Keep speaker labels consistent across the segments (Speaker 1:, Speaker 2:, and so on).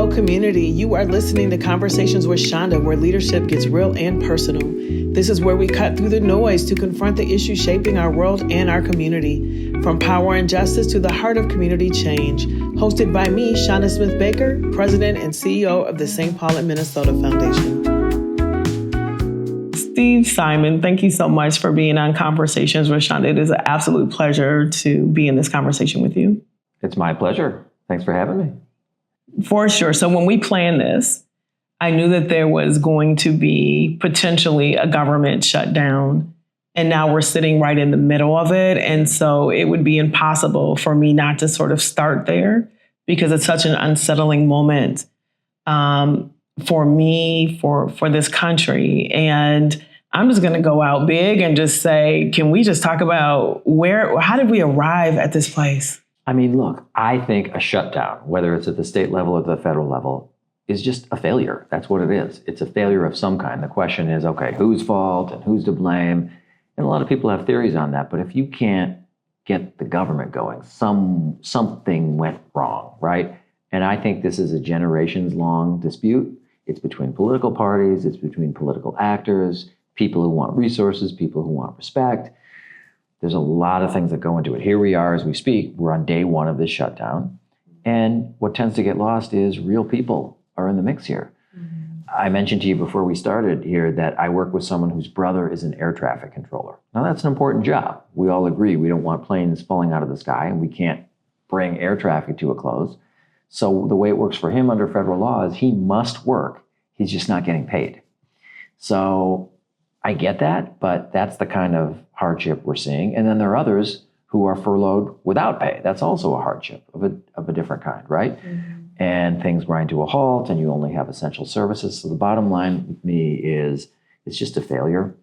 Speaker 1: Hello, community. You are listening to Conversations with Chanda, where leadership gets real and personal. This is where we cut through the noise to confront the issues shaping our world and our community. From power and justice to the heart of community change. Hosted by me, Chanda Smith Baker, President and CEO of the St. Paul and Minnesota Foundation. Steve Simon, thank you so much for being on Conversations with Chanda. It is an absolute pleasure to be in this conversation with you.
Speaker 2: It's my pleasure. Thanks for having me.
Speaker 1: For sure. So when we planned this, I knew that there was going to be potentially a government shutdown. And now we're sitting right in the middle of it. And so it would be impossible for me not to sort of start there because it's such an unsettling moment for me, for this country. And I'm just going to go out big and just say, can we just talk about how did we arrive at this place?
Speaker 2: I mean, look, I think a shutdown, whether it's at the state level or the federal level, is just a failure. That's what it is. It's a failure of some kind. The question is, okay, whose fault and who's to blame? And a lot of people have theories on that. But if you can't get the government going, something went wrong, right? And I think this is a generations-long dispute. It's between political parties. It's between political actors, people who want resources, people who want respect. There's a lot of things that go into it. Here we are as we speak. We're on day one of this shutdown. And what tends to get lost is real people are in the mix here. Mm-hmm. I mentioned to you before we started here that I work with someone whose brother is an air traffic controller. Now, that's an important job. We all agree we don't want planes falling out of the sky, and we can't bring air traffic to a close. So the way it works for him under federal law is he must work. He's just not getting paid. So I get that, but that's the kind of hardship we're seeing. And then there are others who are furloughed without pay. That's also a hardship of a different kind, right? Mm-hmm. And things grind to a halt and you only have essential services. So the bottom line with me is it's just a failure.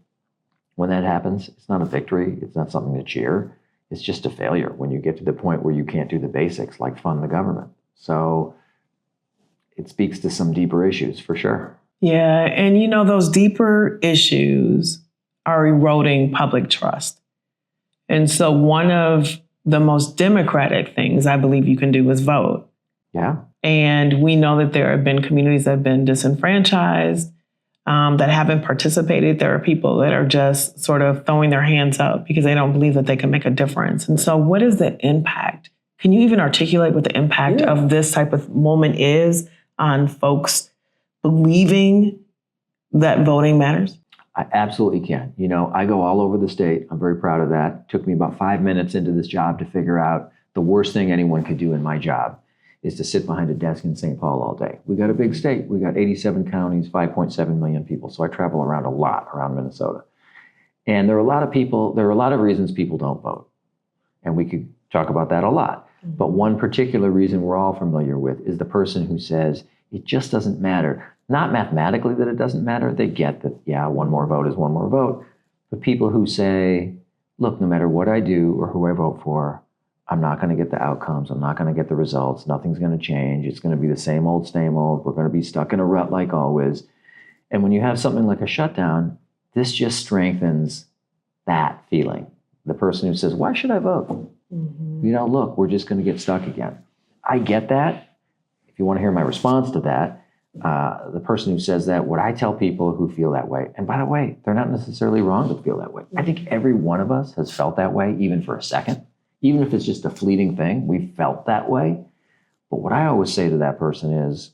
Speaker 2: When that happens, it's not a victory. It's not something to cheer. It's just a failure when you get to the point where you can't do the basics like fund the government. So it speaks to some deeper issues for sure.
Speaker 1: Yeah. And, those deeper issues are eroding public trust. And so one of the most democratic things I believe you can do is vote.
Speaker 2: Yeah.
Speaker 1: And we know that there have been communities that have been disenfranchised, that haven't participated. There are people that are just sort of throwing their hands up because they don't believe that they can make a difference. And so what is the impact? Can you even articulate what the impact of this type of moment is on folks believing that voting matters?
Speaker 2: I absolutely can. I go all over the state. I'm very proud of that. It took me about 5 minutes into this job to figure out the worst thing anyone could do in my job is to sit behind a desk in St. Paul all day. We got a big state. We got 87 counties, 5.7 million people. So I travel around a lot around Minnesota. And there are a lot of reasons people don't vote. And we could talk about that a lot. Mm-hmm. But one particular reason we're all familiar with is the person who says, it just doesn't matter. Not mathematically that it doesn't matter. They get that, one more vote is one more vote. But people who say, look, no matter what I do or who I vote for, I'm not going to get the outcomes. I'm not going to get the results. Nothing's going to change. It's going to be the same old. We're going to be stuck in a rut like always. And when you have something like a shutdown, this just strengthens that feeling. The person who says, why should I vote? Mm-hmm. Look, we're just going to get stuck again. I get that. If you want to hear my response to that, the person who says that, what I tell people who feel that way, and by the way, they're not necessarily wrong to feel that way. I think every one of us has felt that way, even for a second. Even if it's just a fleeting thing, we've felt that way. But what I always say to that person is,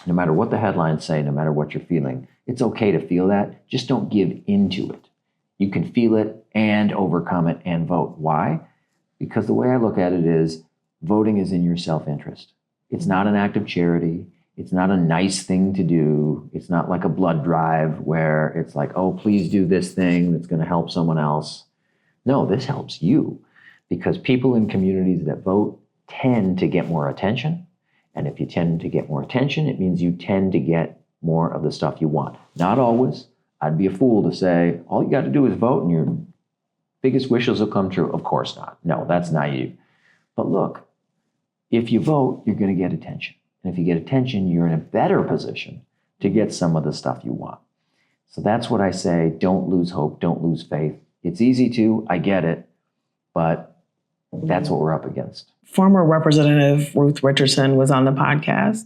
Speaker 2: no matter what the headlines say, no matter what you're feeling, it's okay to feel that. Just don't give into it. You can feel it and overcome it and vote. Why? Because the way I look at it is, voting is in your self-interest. It's not an act of charity. It's not a nice thing to do. It's not like a blood drive where it's like, oh, please do this thing that's going to help someone else. No, this helps you because people in communities that vote tend to get more attention. And if you tend to get more attention, it means you tend to get more of the stuff you want. Not always. I'd be a fool to say, all you got to do is vote and your biggest wishes will come true. Of course not. No, that's naive. But look, if you vote, you're going to get attention. And if you get attention, you're in a better position to get some of the stuff you want. So that's what I say. Don't lose hope. Don't lose faith. It's easy to, I get it, but that's what we're up against.
Speaker 1: Former Representative Ruth Richardson was on the podcast,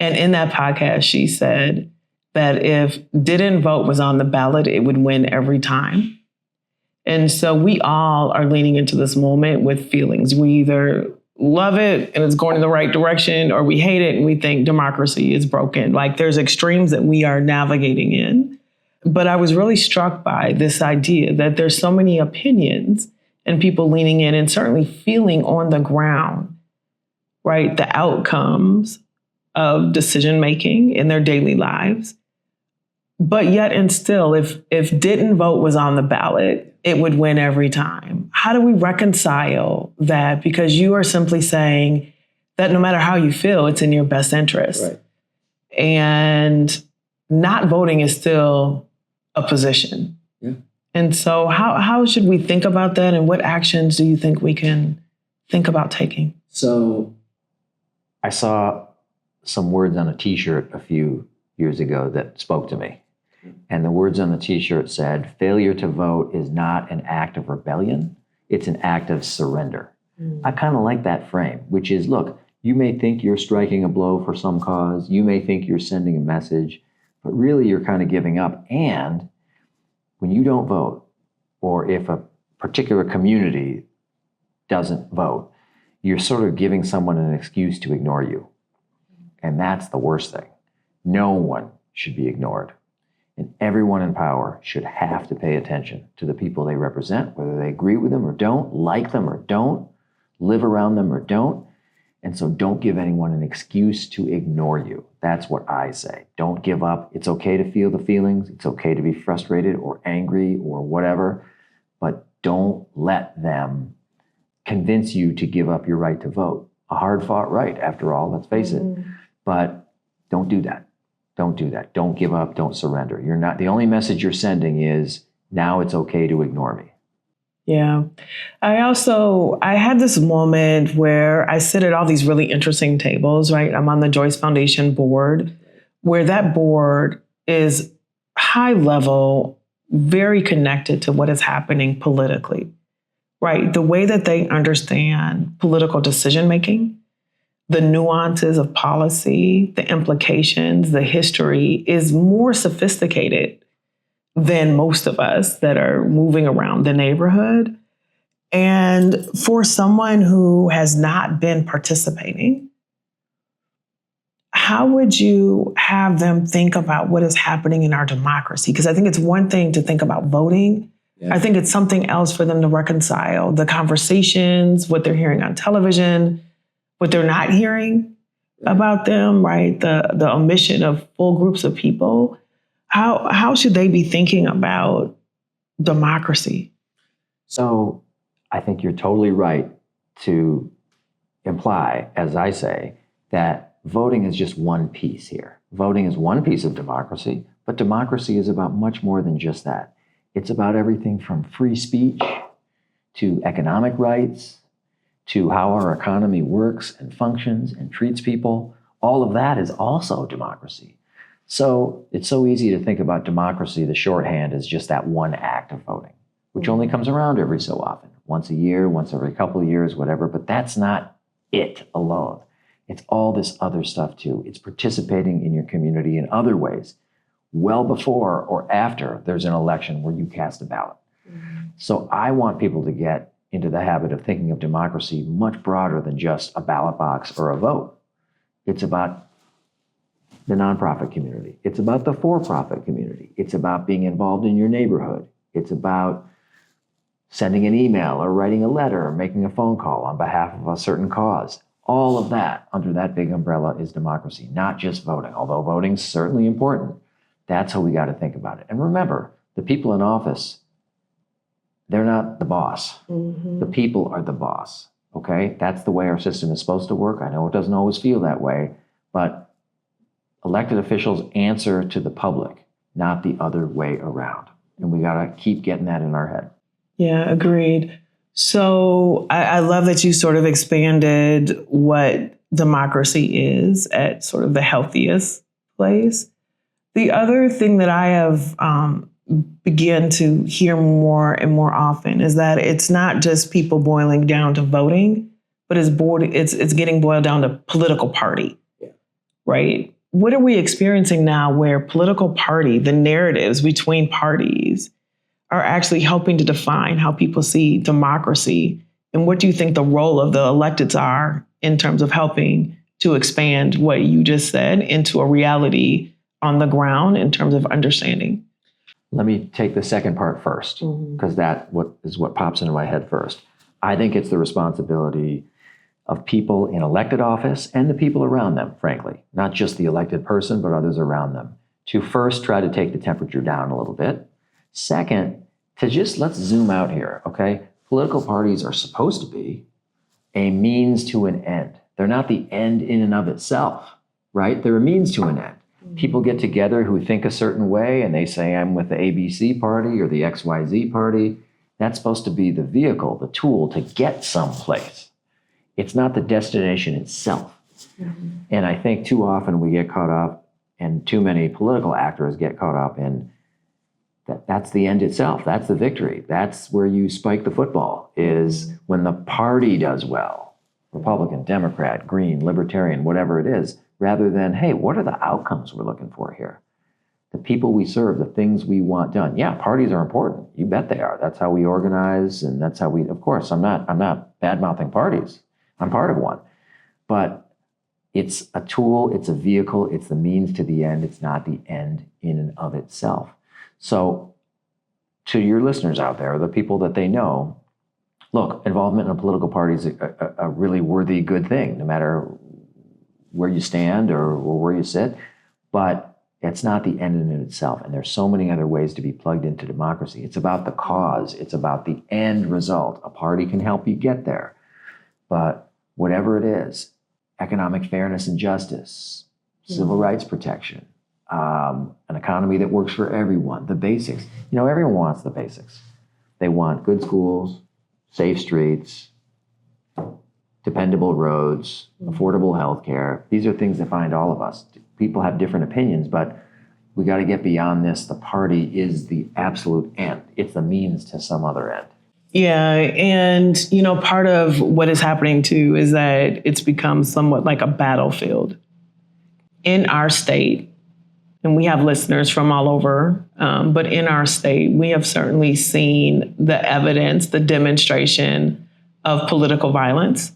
Speaker 1: And in that podcast, she said that if didn't vote was on the ballot, it would win every time. And so we all are leaning into this moment with feelings. We either love it and it's going in the right direction, or we hate it and we think democracy is broken. Like there's extremes that we are navigating in. But I was really struck by this idea that there's so many opinions and people leaning in and certainly feeling on the ground, right, the outcomes of decision making in their daily lives. But yet and still, if didn't vote was on the ballot, it would win every time. How do we reconcile that? Because you are simply saying that no matter how you feel, it's in your best interest.
Speaker 2: Right.
Speaker 1: And not voting is still a position.
Speaker 2: Yeah.
Speaker 1: And so how should we think about that? And what actions do you think we can think about taking?
Speaker 2: So I saw some words on a T-shirt a few years ago that spoke to me. And the words on the T-shirt said, failure to vote is not an act of rebellion, it's an act of surrender. I kind of like that frame, which is, look, you may think you're striking a blow for some cause, you may think you're sending a message, but really you're kind of giving up. And when you don't vote, or if a particular community doesn't vote, you're sort of giving someone an excuse to ignore you. And that's the worst thing. No one should be ignored. And everyone in power should have to pay attention to the people they represent, whether they agree with them or don't, like them or don't, live around them or don't. And so don't give anyone an excuse to ignore you. That's what I say. Don't give up. It's okay to feel the feelings. It's okay to be frustrated or angry or whatever, but don't let them convince you to give up your right to vote. A hard-fought right, after all, let's face it. But don't do that. Don't do that. Don't give up. Don't surrender. You're not, the only message you're sending is, now it's okay to ignore me.
Speaker 1: Yeah. I had this moment where I sit at all these really interesting tables, right? I'm on the Joyce Foundation board, where that board is high level, very connected to what is happening politically, right? The way that they understand political decision making, the nuances of policy, the implications, the history is more sophisticated than most of us that are moving around the neighborhood. And for someone who has not been participating, how would you have them think about what is happening in our democracy? Because I think it's one thing to think about voting. Yeah. I think it's something else for them to reconcile the conversations, what they're hearing on television, what they're not hearing about them, right? The omission of full groups of people. How should they be thinking about democracy?
Speaker 2: So I think you're totally right to imply, as I say, that voting is just one piece here. Voting is one piece of democracy, but democracy is about much more than just that. It's about everything from free speech to economic rights to how our economy works and functions and treats people. All of that is also democracy. So it's so easy to think about democracy, the shorthand, as just that one act of voting, which only comes around every so often, once a year, once every couple of years, whatever, but that's not it alone. It's all this other stuff too. It's participating in your community in other ways, well before or after there's an election where you cast a ballot. So I want people to get into the habit of thinking of democracy much broader than just a ballot box or a vote. It's about the nonprofit community. It's about the for-profit community. It's about being involved in your neighborhood. It's about sending an email or writing a letter or making a phone call on behalf of a certain cause. All of that under that big umbrella is democracy, not just voting, although voting's certainly important. That's how we got to think about it. And remember, the people in office, they're not the boss. The people are the boss, okay? That's the way our system is supposed to work. I know it doesn't always feel that way, but elected officials answer to the public, not the other way around. And we got to keep getting that in our head.
Speaker 1: Yeah, agreed. So I love that you sort of expanded what democracy is at sort of the healthiest place. The other thing that I have began to hear more and more often is that it's not just people boiling down to voting, but it's getting boiled down to political party. right? What are we experiencing now where political party, the narratives between parties are actually helping to define how people see democracy? And what do you think the role of the electeds are in terms of helping to expand what you just said into a reality on the ground in terms of understanding?
Speaker 2: Let me take the second part first, because that is what pops into my head first. I think it's the responsibility of people in elected office and the people around them, frankly, not just the elected person, but others around them, to first try to take the temperature down a little bit. Second, to just let's zoom out here, okay? Political parties are supposed to be a means to an end. They're not the end in and of itself, right? They're a means to an end. People get together who think a certain way and they say, I'm with the ABC party or the XYZ party. That's supposed to be the vehicle, the tool to get someplace. It's not the destination itself. And I think too often we get caught up, and too many political actors get caught up in that's the end itself. That's the victory. That's where you spike the football, is when the party does well. Republican, Democrat, Green, Libertarian, whatever it is, rather than, hey, what are the outcomes we're looking for here? The people we serve, the things we want done. Yeah, parties are important. You bet they are. That's how we organize, and that's how we, of course, I'm not bad-mouthing parties. I'm part of one. But it's a tool, it's a vehicle, it's the means to the end. It's not the end in and of itself. So to your listeners out there, the people that they know, look, involvement in a political party is a really worthy, good thing, no matter where you stand or where you sit. But it's not the end in itself. And there's so many other ways to be plugged into democracy. It's about the cause. It's about the end result. A party can help you get there. But whatever it is, economic fairness and justice, civil rights protection, an economy that works for everyone, the basics. You know, everyone wants the basics. They want good schools, safe streets, dependable roads, affordable health care. These are things that bind all of us. People have different opinions, but we got to get beyond this. The party is the absolute end. It's the means to some other end.
Speaker 1: Yeah. And, part of what is happening too is that it's become somewhat like a battlefield in our state. And we have listeners from all over, but in our state, we have certainly seen the evidence, the demonstration of political violence.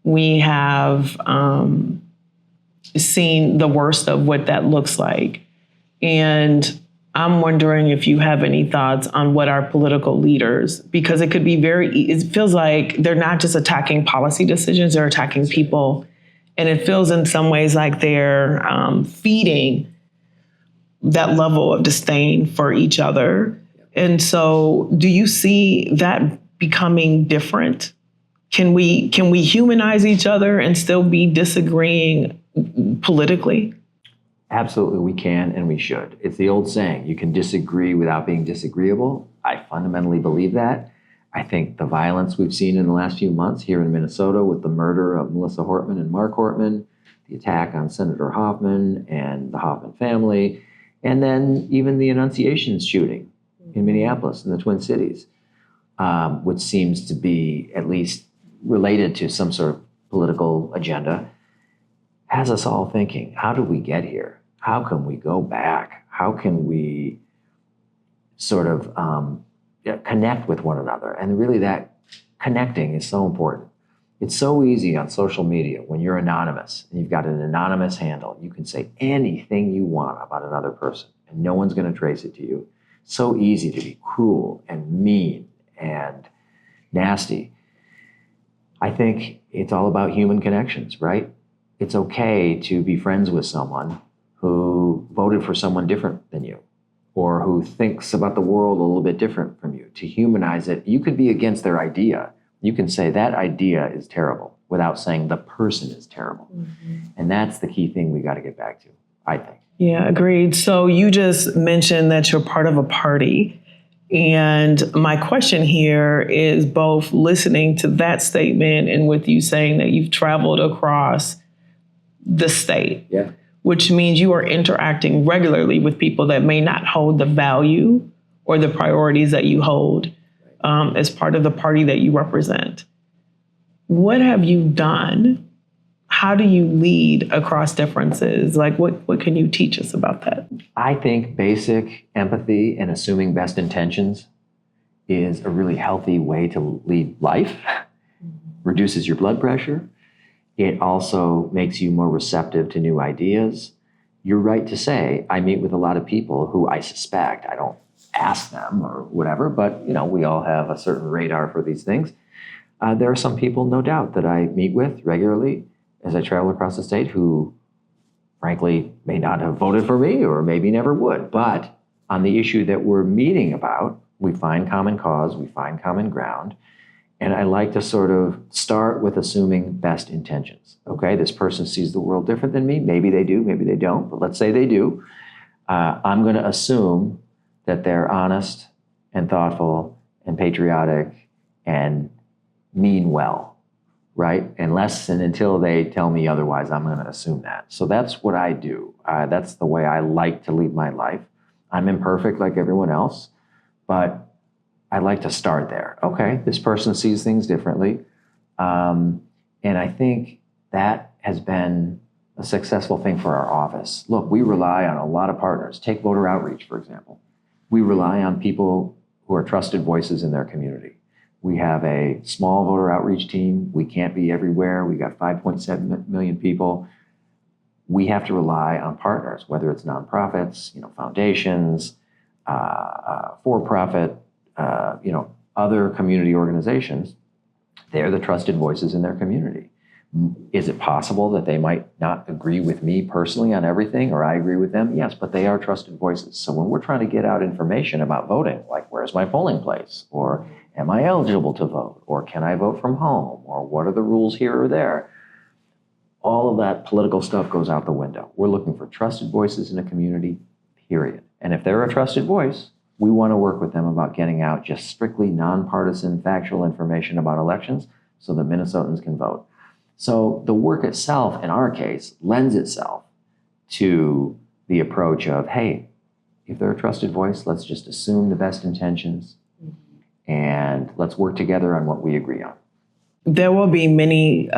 Speaker 1: We have seen the worst of what that looks like. And I'm wondering if you have any thoughts on what our political leaders, because it could be it feels like they're not just attacking policy decisions, they're attacking people. And it feels in some ways like they're feeding that level of disdain for each other. And so do you see that becoming different? Can we humanize each other and still be disagreeing politically?
Speaker 2: Absolutely, we can and we should. It's the old saying, you can disagree without being disagreeable. I fundamentally believe that. I think the violence we've seen in the last few months here in Minnesota with the murder of Melissa Hortman and Mark Hortman, the attack on Senator Hoffman and the Hoffman family, and then even the Annunciations shooting in Minneapolis in the Twin Cities, which seems to be at least related to some sort of political agenda, has us all thinking, how did we get here? How can we go back? How can we sort of connect with one another? And really that connecting is so important. It's so easy on social media when you're anonymous and you've got an anonymous handle. You can say anything you want about another person and no one's going to trace it to you. So easy to be cruel and mean and nasty. I think it's all about human connections, right? It's okay to be friends with someone who voted for someone different than you or who thinks about the world a little bit different from you. To humanize it, you could be against their idea. You can say that idea is terrible without saying the person is terrible. Mm-hmm. And that's the key thing we got to get back to, I think.
Speaker 1: Yeah, agreed. So you just mentioned that you're part of a party. And my question here is both listening to that statement and with you saying that you've traveled across the state, which means you are interacting regularly with people that may not hold the value or the priorities that you hold as part of the party that you represent. What have you done? How do you lead across differences? Like, what can you teach us about that?
Speaker 2: I think basic empathy and assuming best intentions is a really healthy way to lead life. Reduces your blood pressure. It also makes you more receptive to new ideas. You're right to say, I meet with a lot of people who I suspect, I don't ask them or whatever, but we all have a certain radar for these things. There are some people, no doubt, that I meet with regularly as I travel across the state who, frankly, may not have voted for me or maybe never would. But on the issue that we're meeting about, we find common cause, we find common ground. And I like to sort of start with assuming best intentions. Okay, this person sees the world different than me. Maybe they do, maybe they don't, but let's say they do. I'm going to assume that they're honest and thoughtful and patriotic and mean well, right? Unless and until they tell me otherwise, I'm going to assume that. So that's what I do. That's the way I like to lead my life. I'm imperfect like everyone else, but I like to start there. Okay, this person sees things differently. And I think that has been a successful thing for our office. Look, we rely on a lot of partners. Take voter outreach, for example. We rely on people who are trusted voices in their community. We have a small voter outreach team. We can't be everywhere. We got 5.7 million people. We have to rely on partners, whether it's nonprofits, foundations, for-profit, other community organizations. They're the trusted voices in their community. Is it possible that they might not agree with me personally on everything, or I agree with them? Yes, but they are trusted voices. So when we're trying to get out information about voting, like where's my polling place, or am I eligible to vote, or can I vote from home, or what are the rules here or there, all of that political stuff goes out the window. We're looking for trusted voices in a community, period. And if they're a trusted voice, we want to work with them about getting out just strictly nonpartisan factual information about elections so that Minnesotans can vote. So the work itself, in our case, lends itself to the approach of, hey, if they're a trusted voice, let's just assume the best intentions and let's work together on what we agree on.
Speaker 1: There will be many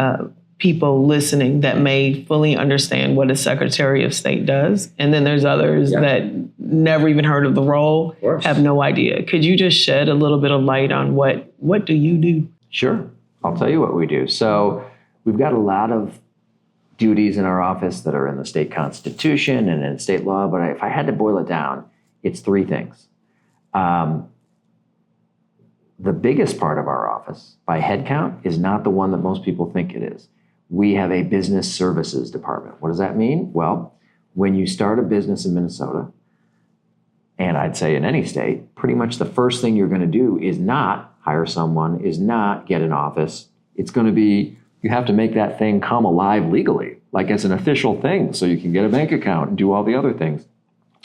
Speaker 1: people listening that may fully understand what a Secretary of State does. And then there's others that never even heard of the role, have no idea. Could you just shed a little bit of light on what do you do?
Speaker 2: Sure. I'll tell you what we do. So we've got a lot of duties in our office that are in the state constitution and in state law, but if I had to boil it down, it's three things. The biggest part of our office by head count is not the one that most people think it is. We have a business services department. What does that mean? Well, when you start a business in Minnesota, and I'd say in any state, pretty much the first thing you're going to do is not hire someone, is not get an office. It's going to be, you have to make that thing come alive legally, like as an official thing, so you can get a bank account and do all the other things.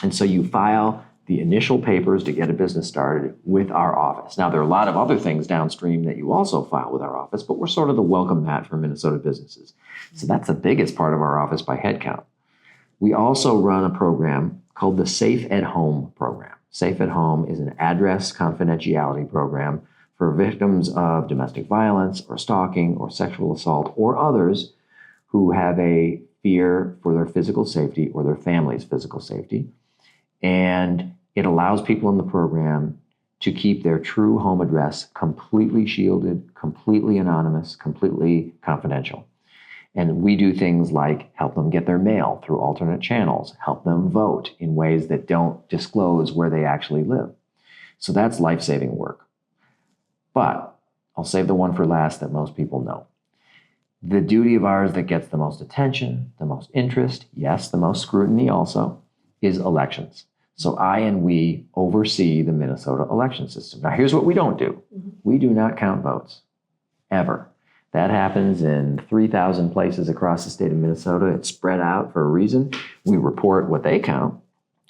Speaker 2: And so you file the initial papers to get a business started with our office. Now, there are a lot of other things downstream that you also file with our office, but we're sort of the welcome mat for Minnesota businesses. So that's the biggest part of our office by head count. We also run a program called the Safe at Home program. Safe at Home is an address confidentiality program for victims of domestic violence or stalking or sexual assault or others who have a fear for their physical safety or their family's physical safety. And it allows people in the program to keep their true home address completely shielded, completely anonymous, completely confidential. And we do things like help them get their mail through alternate channels, help them vote in ways that don't disclose where they actually live. So that's life-saving work. But I'll save the one for last that most people know. The duty of ours that gets the most attention, the most interest, yes, the most scrutiny also, is elections. So I and we oversee the Minnesota election system. Now, here's what we don't do. We do not count votes, ever. That happens in 3,000 places across the state of Minnesota. It's spread out for a reason. We report what they count,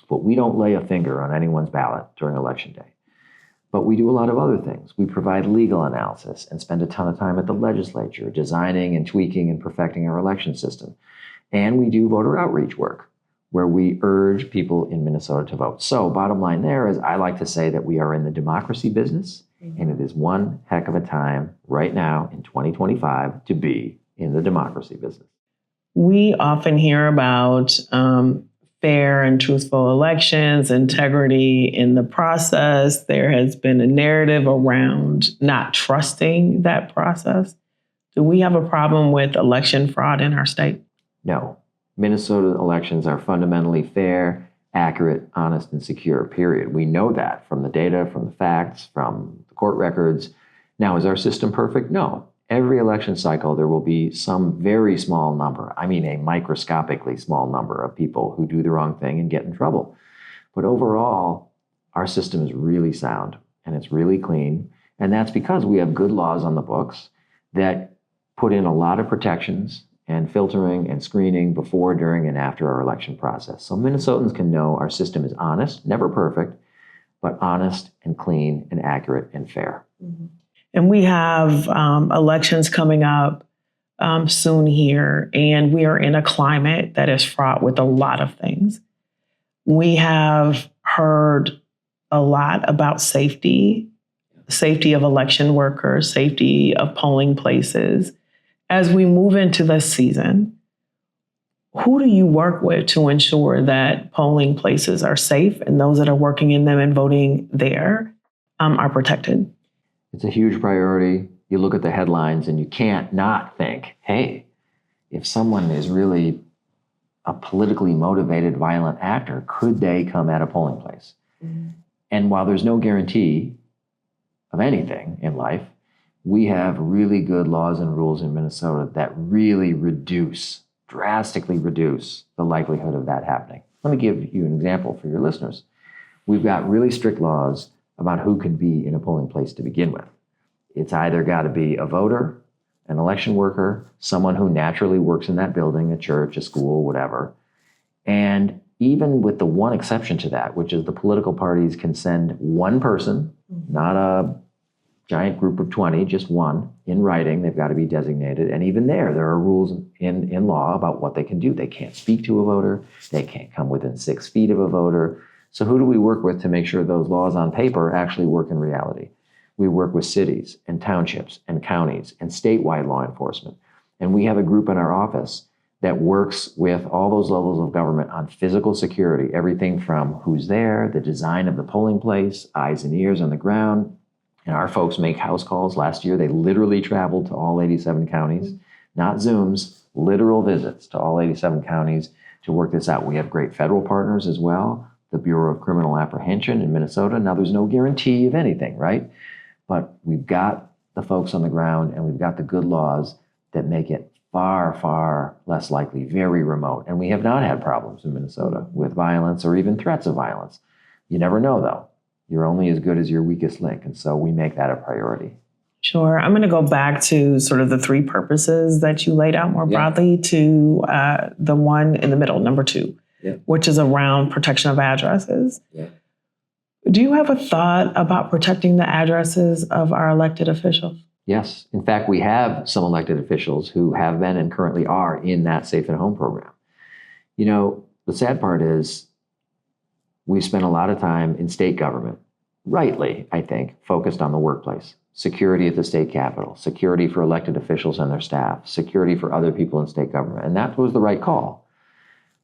Speaker 2: but we don't lay a finger on anyone's ballot during election day. But we do a lot of other things. We provide legal analysis and spend a ton of time at the legislature designing and tweaking and perfecting our election system. And we do voter outreach work, where we urge people in Minnesota to vote. So bottom line there is I like to say that we are in the democracy business, and it is one heck of a time right now in 2025 to be in the democracy business.
Speaker 1: We often hear about fair and truthful elections, integrity in the process. There has been a narrative around not trusting that process. Do we have a problem with election fraud in our state?
Speaker 2: No. Minnesota elections are fundamentally fair, accurate, honest, and secure, period. We know that from the data, from the facts, from the court records. Now, is our system perfect? No. Every election cycle, there will be some very small number, I mean a microscopically small number of people who do the wrong thing and get in trouble. But overall, our system is really sound and it's really clean. And that's because we have good laws on the books that put in a lot of protections and filtering and screening before, during, and after our election process. So Minnesotans can know our system is honest, never perfect, but honest and clean and accurate and fair.
Speaker 1: Mm-hmm. And we have elections coming up soon here, and we are in a climate that is fraught with a lot of things. We have heard a lot about safety of election workers, safety of polling places. As we move into this season, who do you work with to ensure that polling places are safe and those that are working in them and voting there are protected?
Speaker 2: It's a huge priority. You look at the headlines and you can't not think, hey, if someone is really a politically motivated violent actor, could they come at a polling place? Mm-hmm. And while there's no guarantee of anything in life, we have really good laws and rules in Minnesota that really drastically reduce the likelihood of that happening. Let me give you an example for your listeners. We've got really strict laws about who can be in a polling place to begin with. It's either got to be a voter, an election worker, someone who naturally works in that building, a church, a school, whatever. And even with the one exception to that, which is the political parties can send one person, not a giant group of 20, just one, in writing. They've got to be designated. And even there are rules in law about what they can do. They can't speak to a voter. They can't come within 6 feet of a voter. So who do we work with to make sure those laws on paper actually work in reality? We work with cities and townships and counties and statewide law enforcement. And we have a group in our office that works with all those levels of government on physical security, everything from who's there, the design of the polling place, eyes and ears on the ground. And our folks make house calls. Last year, they literally traveled to all 87 counties, not Zooms, literal visits to all 87 counties to work this out. We have great federal partners as well. The Bureau of Criminal Apprehension in Minnesota. Now, there's no guarantee of anything, right? But we've got the folks on the ground and we've got the good laws that make it far, far less likely, very remote. And we have not had problems in Minnesota with violence or even threats of violence. You never know, though. You're only as good as your weakest link. And so we make that a priority.
Speaker 1: Sure. I'm going to go back to sort of the 3 purposes that you laid out more broadly to the one in the middle, number 2. Yeah. Which is around protection of addresses. Yeah. Do you have a thought about protecting the addresses of our elected officials?
Speaker 2: Yes. In fact, we have some elected officials who have been and currently are in that Safe at Home program. You know, the sad part is we spent a lot of time in state government, rightly, I think, focused on the workplace. Security at the state capitol, security for elected officials and their staff, security for other people in state government. And that was the right call.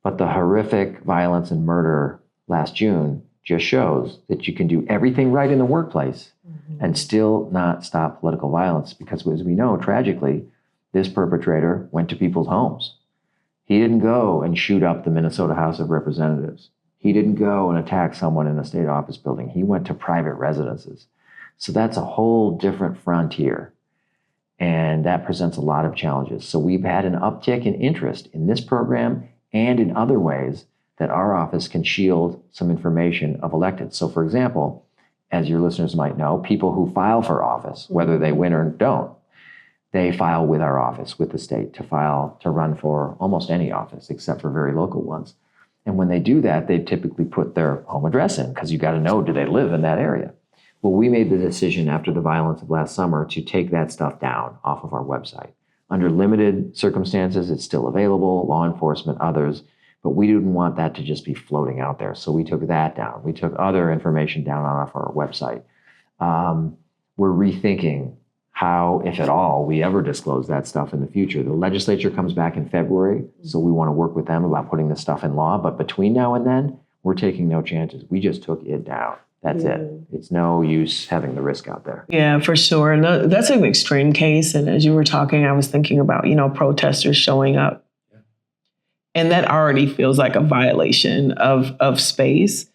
Speaker 2: But the horrific violence and murder last June just shows that you can do everything right in the workplace and still not stop political violence. Because as we know, tragically, this perpetrator went to people's homes. He didn't go and shoot up the Minnesota House of Representatives. He didn't go and attack someone in a state office building. He went to private residences. So that's a whole different frontier. And that presents a lot of challenges. So we've had an uptick in interest in this program and in other ways that our office can shield some information of electeds. So for example, as your listeners might know, people who file for office, whether they win or don't, they file with our office, with the state, to run for almost any office except for very local ones. And when they do that, they typically put their home address in because you got to know, do they live in that area? Well, we made the decision after the violence of last summer to take that stuff down off of our website. Under limited circumstances, it's still available, law enforcement, others, but we didn't want that to just be floating out there. So we took that down. We took other information down off our website. We're rethinking how, if at all, we ever disclose that stuff in the future. The legislature comes back in February, so we want to work with them about putting this stuff in law. But between now and then, we're taking no chances. We just took it down. That's it. It's no use having the risk out there.
Speaker 1: Yeah, for sure. And that's an extreme case. And as you were talking, I was thinking about, protesters showing up. And that already feels like a violation of space.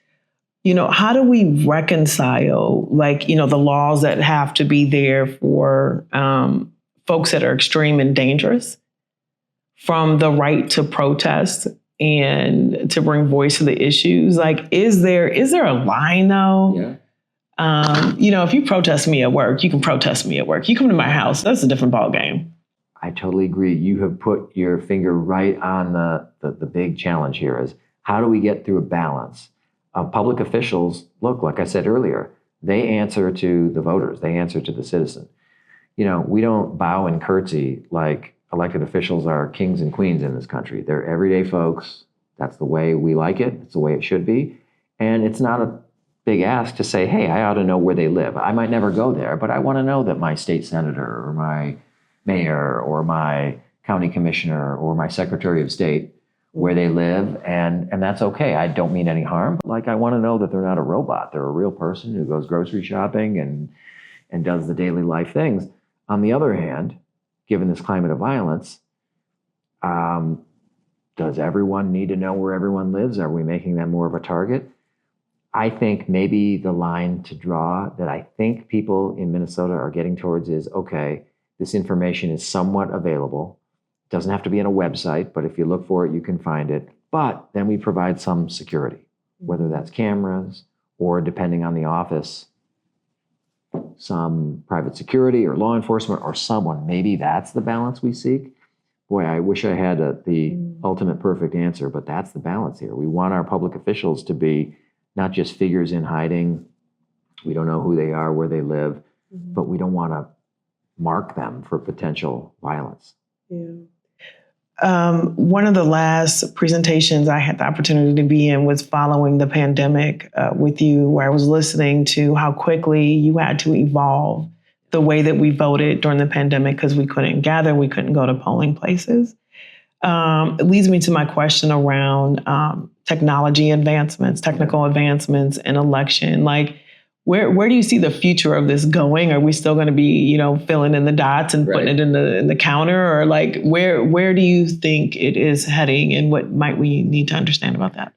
Speaker 1: How do we reconcile, the laws that have to be there for folks that are extreme and dangerous from the right to protest and to bring voice to the issues? Is there a line though?
Speaker 2: Yeah.
Speaker 1: If you protest me at work, you can protest me at work. You come to my house, that's a different ballgame.
Speaker 2: I totally agree. You have put your finger right on the big challenge here is how do we get through a balance of public officials? Look, like I said earlier, they answer to the voters. They answer to the citizen. We don't bow and curtsy like elected officials are kings and queens in this country. They're everyday folks. That's the way we like it. It's the way it should be. And it's not a big ask to say, hey, I ought to know where they live. I might never go there, but I want to know that my state senator or my mayor or my county commissioner or my secretary of state, where they live, and that's okay. I don't mean any harm. But I want to know that they're not a robot. They're a real person who goes grocery shopping and does the daily life things. On the other hand, given this climate of violence, does everyone need to know where everyone lives? Are we making them more of a target? I think maybe the line to draw that I think people in Minnesota are getting towards is, okay, this information is somewhat available. It doesn't have to be on a website, but if you look for it, you can find it. But then we provide some security, whether that's cameras or, depending on the office, some private security or law enforcement or someone. Maybe that's the balance we seek. Boy, I wish I had the ultimate perfect answer, but that's the balance here. We want our public officials to be not just figures in hiding. We don't know who they are, where they live, but we don't want to mark them for potential violence.
Speaker 1: Yeah. One of the last presentations I had the opportunity to be in was following the pandemic with you, where I was listening to how quickly you had to evolve the way that we voted during the pandemic because we couldn't gather, we couldn't go to polling places. It leads me to my question around technology advancements, technical advancements in election. Where do you see the future of this going? Are we still going to be, filling in the dots and putting it in the counter, or where do you think it is heading, and what might we need to understand about that?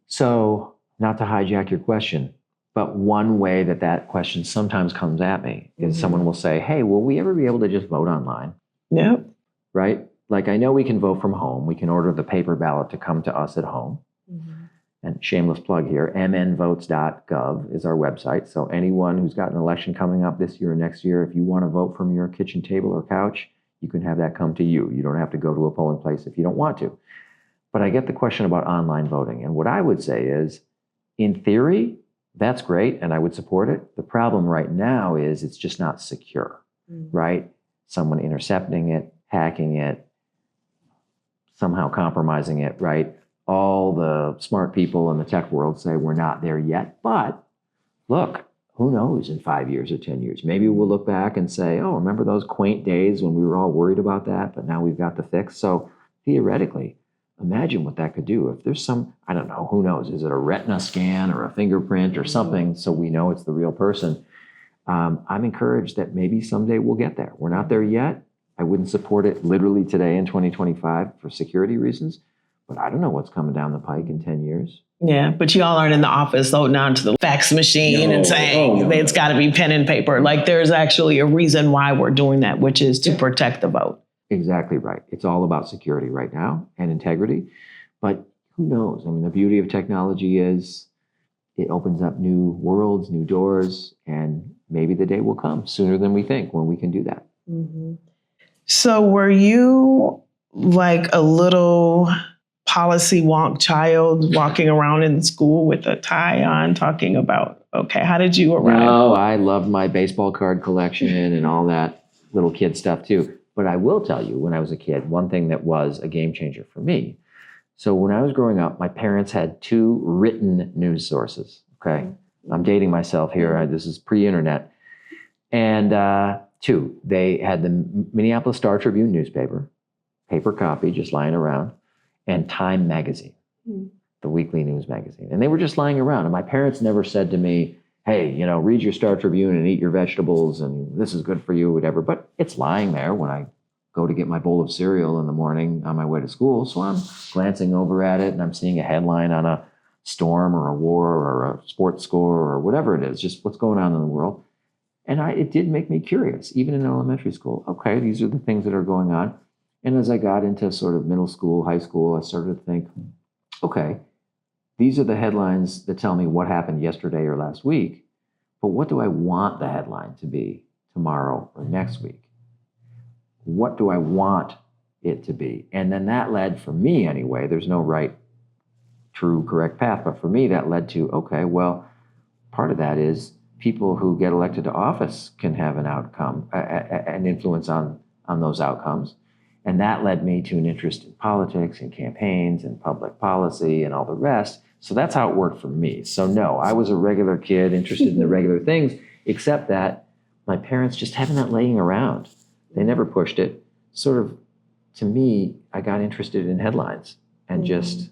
Speaker 2: So, not to hijack your question, but one way that question sometimes comes at me is someone will say, "Hey, will we ever be able to just vote online?"
Speaker 1: Yep.
Speaker 2: Right? I know we can vote from home. We can order the paper ballot to come to us at home. And shameless plug here, mnvotes.gov is our website. So anyone who's got an election coming up this year or next year, if you want to vote from your kitchen table or couch, you can have that come to you. You don't have to go to a polling place if you don't want to. But I get the question about online voting. And what I would say is, in theory, that's great, and I would support it. The problem right now is it's just not secure, right? Someone intercepting it, hacking it, somehow compromising it, right? All the smart people in the tech world say we're not there yet. But look, who knows in 5 years or 10 years? Maybe we'll look back and say, oh, remember those quaint days when we were all worried about that, but now we've got the fix. So theoretically, imagine what that could do. If there's some, I don't know, who knows? Is it a retina scan or a fingerprint or something so we know it's the real person? I'm encouraged that maybe someday we'll get there. We're not there yet. I wouldn't support it literally today in 2025 for security reasons. But I don't know what's coming down the pike in 10 years.
Speaker 1: Yeah, but y'all aren't in the office holding on to the fax machine and saying it's got to be pen and paper. There's actually a reason why we're doing that, which is to protect the vote.
Speaker 2: Exactly right. It's all about security right now and integrity. But who knows? I mean, the beauty of technology is it opens up new worlds, new doors, and maybe the day will come sooner than we think when we can do that.
Speaker 1: So were you a little policy wonk child walking around in school with a tie on talking about, okay, how did you arrive?
Speaker 2: No, I loved my baseball card collection and all that little kid stuff too. But I will tell you, when I was a kid, one thing that was a game changer for me. So when I was growing up, my parents had 2 written news sources. Okay. I'm dating myself here. This is pre-internet. And Two, they had the Minneapolis Star Tribune newspaper, paper copy, just lying around, and Time magazine, the weekly news magazine. And they were just lying around. And my parents never said to me, hey, read your Star Tribune and eat your vegetables, and this is good for you, whatever. But it's lying there when I go to get my bowl of cereal in the morning on my way to school. So I'm glancing over at it, and I'm seeing a headline on a storm or a war or a sports score or whatever it is, just what's going on in the world. And it did make me curious, even in elementary school. Okay, these are the things that are going on. And as I got into sort of middle school, high school, I started to think, okay, these are the headlines that tell me what happened yesterday or last week, but what do I want the headline to be tomorrow or next week? What do I want it to be? And then that led, for me anyway, there's no right, true, correct path, but for me that led to, okay, well, part of that is people who get elected to office can have an outcome, an influence on those outcomes. And that led me to an interest in politics and campaigns and public policy and all the rest. So that's how it worked for me. So no, I was a regular kid interested in the regular things, except that my parents just having that laying around. They never pushed it. Sort of, to me, I got interested in headlines and just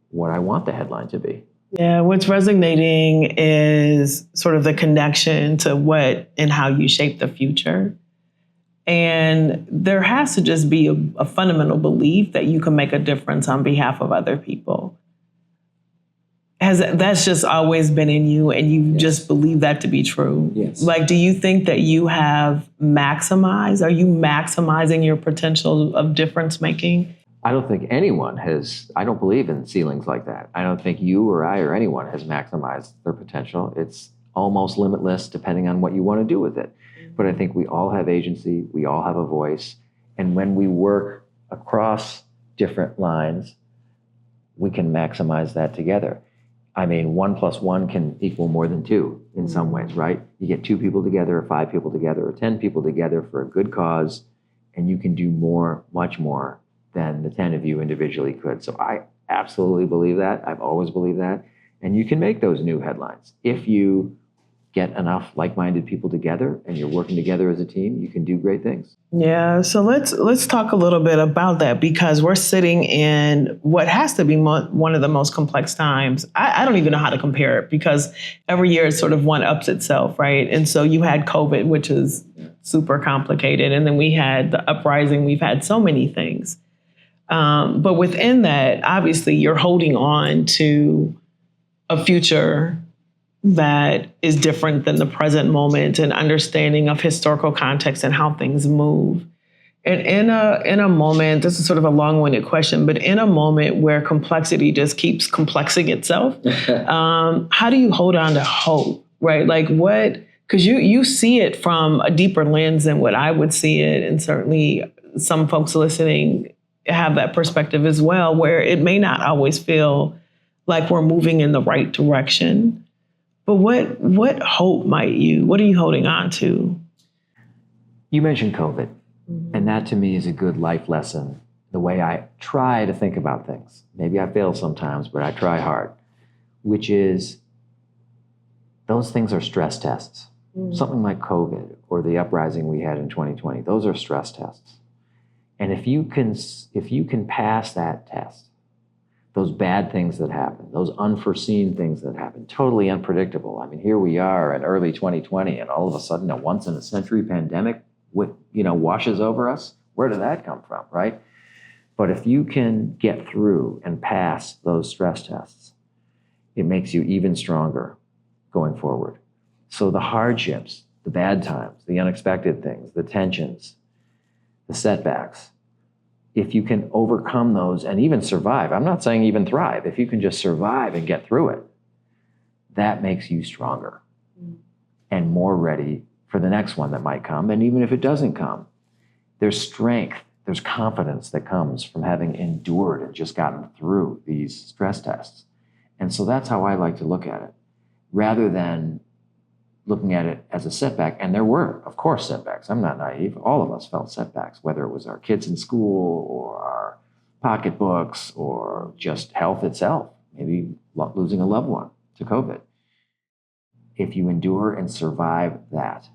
Speaker 2: what I want the headline to be.
Speaker 1: Yeah, what's resonating is sort of the connection to what and how you shape the future. And there has to just be a fundamental belief that you can make a difference on behalf of other people. That's just always been in you, and you just believe that to be true?
Speaker 2: Yes.
Speaker 1: Like, do you think that you have maximized? Are you maximizing your potential of difference making?
Speaker 2: I don't think anyone has, I don't believe in ceilings like that. I don't think you or I or anyone has maximized their potential. It's almost limitless depending on what you want to do with it. But I think we all have agency, we all have a voice. And when we work across different lines, we can maximize that together. I mean, 1 + 1 can equal more than 2 in some ways, right? You get 2 people together, or 5 people together, or 10 people together for a good cause, and you can do more, much more than the 10 of you individually could. So I absolutely believe that. I've always believed that. And you can make those new headlines. If you get enough like-minded people together and you're working together as a team, you can do great things.
Speaker 1: Yeah, so let's talk a little bit about that, because we're sitting in what has to be one of the most complex times. I don't even know how to compare it, because every year it sort of one-ups itself, right? And so you had COVID, which is super complicated, and then we had the uprising. We've had so many things. But within that, obviously, you're holding on to a future that is different than the present moment, and understanding of historical context and how things move. And in a moment, this is sort of a long-winded question, but in a moment where complexity just keeps complexing itself, how do you hold on to hope, right? Like what, because you see it from a deeper lens than what I would see it, and certainly some folks listening have that perspective as well, where it may not always feel like we're moving in the right direction. But what hope what are you holding on to?
Speaker 2: You mentioned COVID, and that to me is a good life lesson, the way I try to think about things. Maybe I fail sometimes, but I try hard, which is those things are stress tests. Something like COVID or the uprising we had in 2020, those are stress tests. And if you can pass that test, those bad things that happen, those unforeseen things that happen, totally unpredictable. I mean, here we are in early 2020, and all of a sudden a once-in-a-century pandemic washes over us. Where did that come from, right? But if you can get through and pass those stress tests, it makes you even stronger going forward. So the hardships, the bad times, the unexpected things, the tensions, the setbacks, if you can overcome those and even survive, I'm not saying even thrive, if you can just survive and get through it, that makes you stronger and more ready for the next one that might come. And even if it doesn't come, there's strength, there's confidence that comes from having endured and just gotten through these stress tests. And so that's how I like to look at it, rather than looking at it as a setback. And there were, of course, setbacks. I'm not naive. All of us felt setbacks, whether it was our kids in school or our pocketbooks or just health itself, maybe losing a loved one to COVID. If you endure and survive that,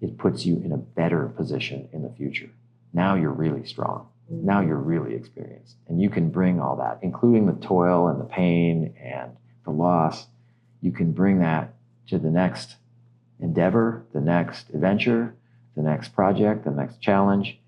Speaker 2: it puts you in a better position in the future. Now you're really strong. Now you're really experienced. And you can bring all that, including the toil and the pain and the loss. You can bring that to the next endeavor, the next adventure, the next project, the next challenge.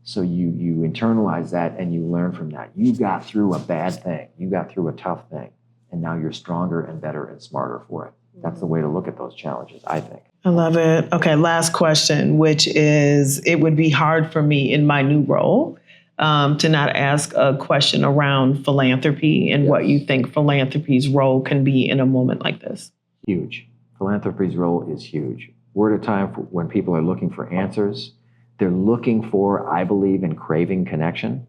Speaker 2: So you internalize that and you learn from that. You got through a bad thing. You got through a tough thing. And now you're stronger and better and smarter for it. That's the way to look at those challenges, I think.
Speaker 1: I love it. Okay, last question, which is, it would be hard for me in my new role to not ask a question around philanthropy and what you think philanthropy's role can be in a moment like this.
Speaker 2: Huge. Philanthropy's role is huge. We're at a time when people are looking for answers. They're looking for, I believe, and craving connection.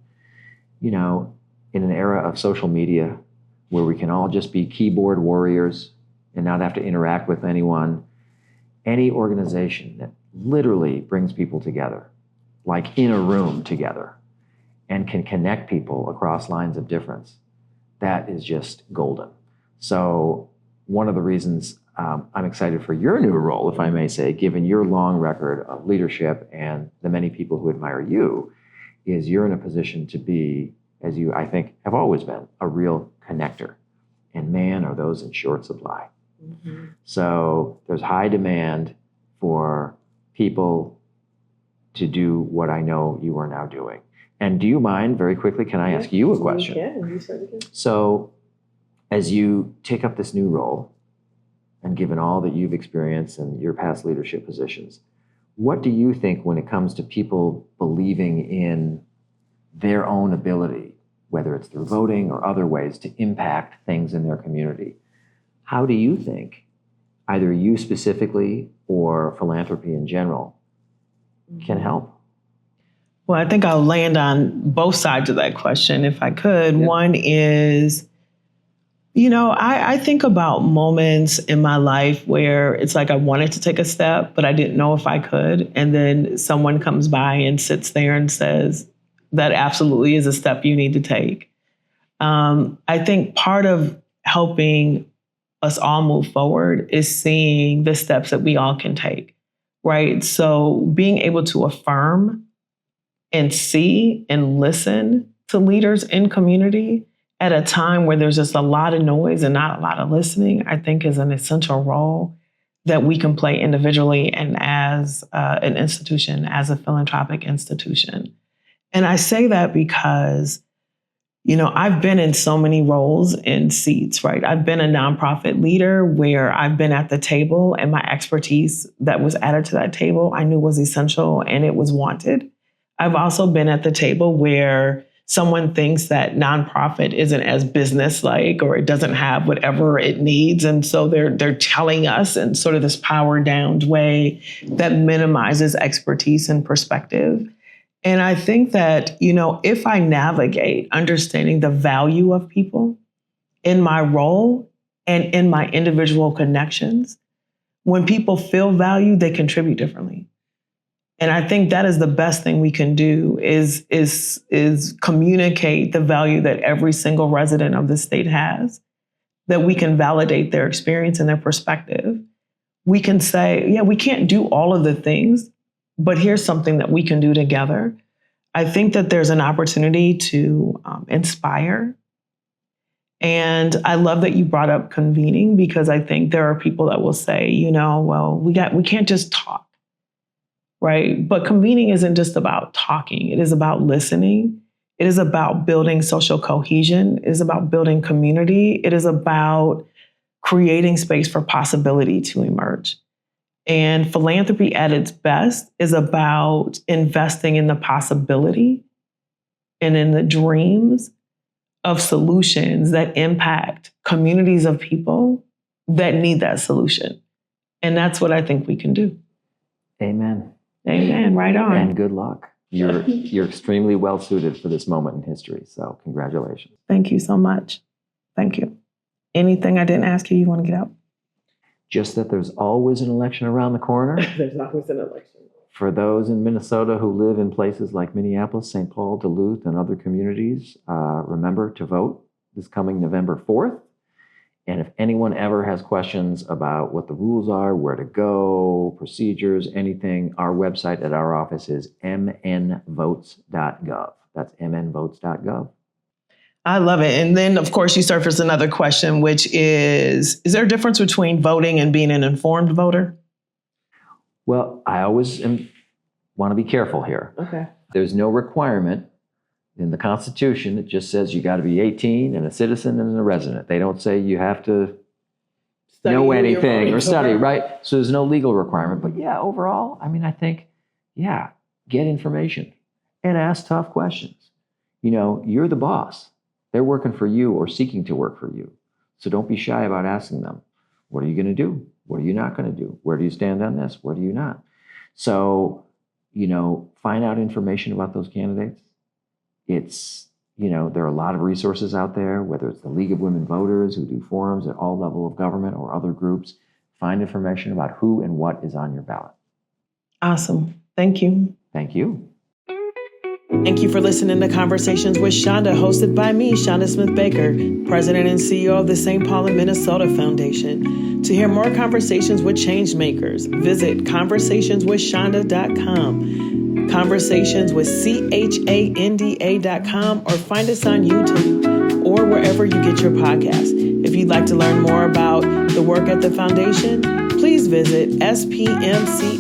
Speaker 2: You know, in an era of social media where we can all just be keyboard warriors and not have to interact with anyone, any organization that literally brings people together, like in a room together, and can connect people across lines of difference, that is just golden. So one of the reasons I'm excited for your new role, if I may say, given your long record of leadership and the many people who admire you, is you're in a position to be, as you, I think, have always been, a real connector. And man, are those in short supply. Mm-hmm. So there's high demand for people to do what I know you are now doing. And do you mind, very quickly, can I ask you a question?
Speaker 1: You can. You certainly can.
Speaker 2: So as you take up this new role, and given all that you've experienced in your past leadership positions, what do you think when it comes to people believing in their own ability, whether it's through voting or other ways, to impact things in their community? How do you think, either you specifically or philanthropy in general, can help?
Speaker 1: Well, I think I'll land on both sides of that question if I could. Yeah. One is, you know, I think about moments in my life where it's like I wanted to take a step, but I didn't know if I could. And then someone comes by and sits there and says, that absolutely is a step you need to take. I think part of helping us all move forward is seeing the steps that we all can take, right? So being able to affirm and see and listen to leaders in community at a time where there's just a lot of noise and not a lot of listening, I think is an essential role that we can play individually and as an institution, as a philanthropic institution. And I say that because, you know, I've been in so many roles and seats, right? I've been a nonprofit leader where I've been at the table and my expertise that was added to that table I knew was essential and it was wanted. I've also been at the table where someone thinks that nonprofit isn't as business-like or it doesn't have whatever it needs. And so they're telling us in sort of this power-downed way that minimizes expertise and perspective. And I think that, you know, if I navigate understanding the value of people in my role and in my individual connections, when people feel valued, they contribute differently. And I think that is the best thing we can do is communicate the value that every single resident of the state has, that we can validate their experience and their perspective. We can say, yeah, we can't do all of the things, but here's something that we can do together. I think that there's an opportunity to inspire. And I love that you brought up convening, because I think there are people that will say, you know, well, we can't just talk. Right. But convening isn't just about talking. It is about listening. It is about building social cohesion. It is about building community. It is about creating space for possibility to emerge. And philanthropy at its best is about investing in the possibility and in the dreams of solutions that impact communities of people that need that solution. And that's what I think we can do.
Speaker 2: Amen.
Speaker 1: Amen. Right on.
Speaker 2: And good luck. You're extremely well suited for this moment in history. So congratulations.
Speaker 1: Thank you so much. Thank you. Anything I didn't ask you want to get out?
Speaker 2: Just that there's always an election around the corner.
Speaker 1: There's always an election.
Speaker 2: For those in Minnesota who live in places like Minneapolis, St. Paul, Duluth, and other communities, remember to vote this coming November 4th. And if anyone ever has questions about what the rules are, where to go, procedures, anything, our website at our office is mnvotes.gov. That's mnvotes.gov.
Speaker 1: I love it. And then, of course, you surface another question, which is there a difference between voting and being an informed voter?
Speaker 2: Well, I always want to be careful here.
Speaker 1: Okay.
Speaker 2: There's no requirement in the Constitution. It just says you got to be 18 and a citizen and a resident. They don't say you have to know anything or study, right? So there's no legal requirement. But yeah, overall, I mean, I think, yeah, get information and ask tough questions. You know, you're the boss. They're working for you or seeking to work for you. So don't be shy about asking them, what are you going to do? What are you not going to do? Where do you stand on this? Where do you not? So, you know, find out information about those candidates. It's, you know, there are a lot of resources out there, whether it's the League of Women Voters who do forums at all levels of government or other groups. Find information about who and what is on your ballot.
Speaker 1: Awesome. Thank you.
Speaker 2: Thank you.
Speaker 1: Thank you for listening to Conversations with Chanda, hosted by me, Chanda Smith Baker, President and CEO of the St. Paul and Minnesota Foundation. To hear more conversations with changemakers, visit conversationswithchanda.com, conversationswithchanda.com, or find us on YouTube or wherever you get your podcasts. If you'd like to learn more about the work at the foundation, please visit spmcf.org.